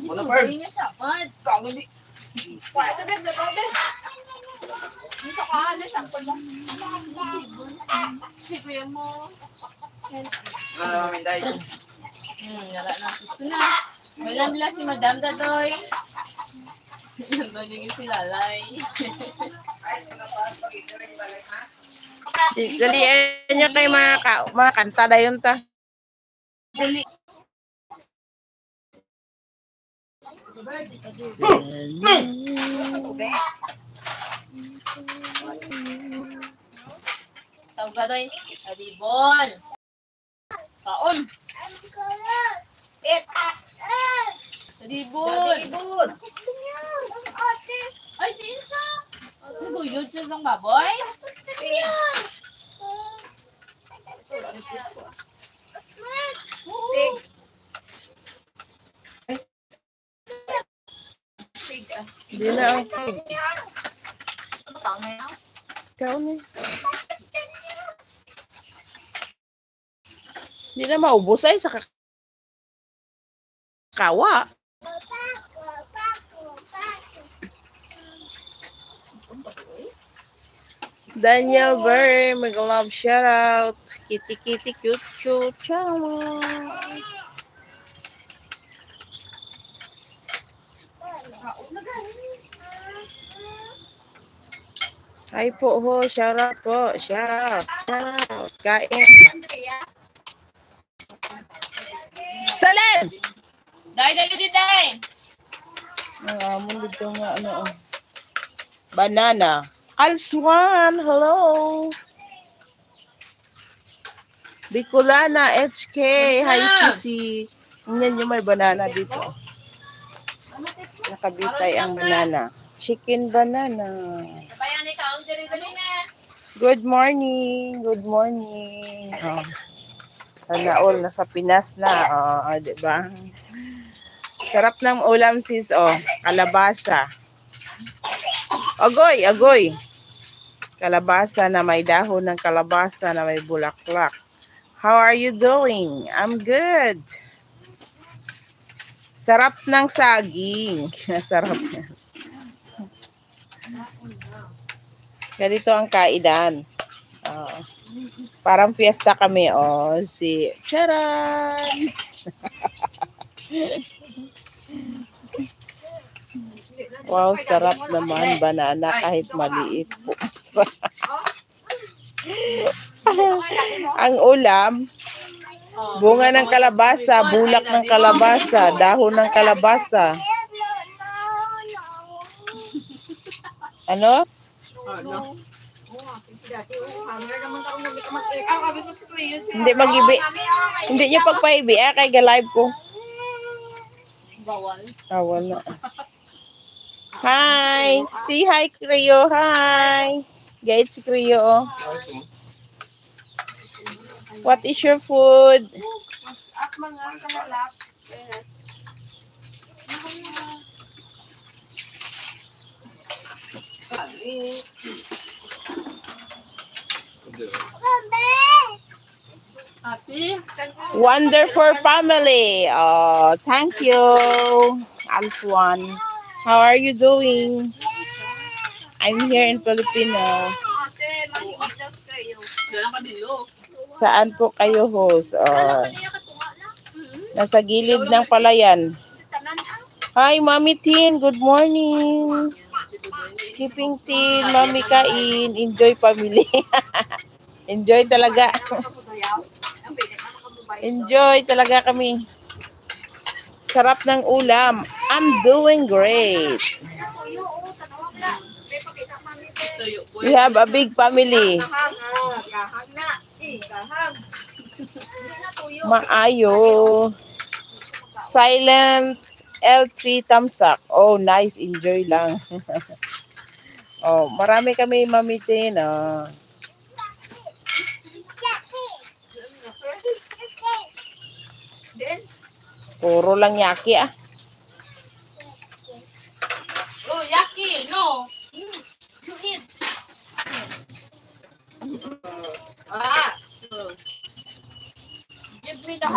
Wala birds. Kago di. Wala sa bed, Robe. Dito ka, sample lang. Si kuya mo. Wala namin dahil. Wala na. Gusto na. Wala nila si Madam Dadoy. Nandun yung si Lalay. Dalian nyo kay mga kanta na yun ta. Huli. Tawag ka doy. Adibon. Kaon. Adibon. Ay, sino siya? Naguyod siya ng baboy? Hindi na ang pig. Ikaw na. Hindi na maubos ay sa kawa. Daniel Burr, mag-love shoutout. Kitty kitty cute cute. Ciao. Hi po ho, shoutout po. Shoutout. Shoutout. Kain. Stalin! Day, day. Amon dito nga ano. Banana. Alswan, hello. Bicolana HK, hi Sisi. Tingnan nyo may banana dito. Nakabitay ang banana. Chicken banana. Bayan ni Kaon, dali na. Good morning. Good morning. Oh. Sana all nasa Pinas na. Oh, di ba? Sarap ng ulam sis. Oh, kalabasa. Agoy, agoy. Kalabasa na may dahon ng kalabasa na may bulaklak. How are you doing? I'm good. Sarap ng saging. Sarap yan. Ganito ang kainan. Parang fiesta kami. Oh, si Charan. Wow, sarap naman. Banana kahit maliit po. Ang ulam, bunga ng kalabasa, bulak ng kalabasa, dahon ng kalabasa. Ano? Hindi mag-ibi. Hindi niyo pagpaibi. Kay ga-live ko. Bawal. Bawal na. Hi! Say hi, Creo. Hi! Guide si Creo. What is your food? At mga kalalaps. Ate. Wonderful family. Oh, thank you, Alswan. How are you doing? I'm here in Filipino. Ate, maligid daw kayo. Dala ka dilog. Saan po kayo host? Oh, nasa gilid ng palayan. Hi, Mami Tin. Good morning. Skipping Tin, Mami Kain. Enjoy family. Enjoy talaga. Enjoy talaga kami. Sarap ng ulam. I'm doing great. We have a big family. Maayo. Silent L3 thumbs up. Oh, nice. Enjoy lang. Oh, marami kami mamitin. Oh. Puro lang yaki ah. Oh, yaki. No. You eat. Give me the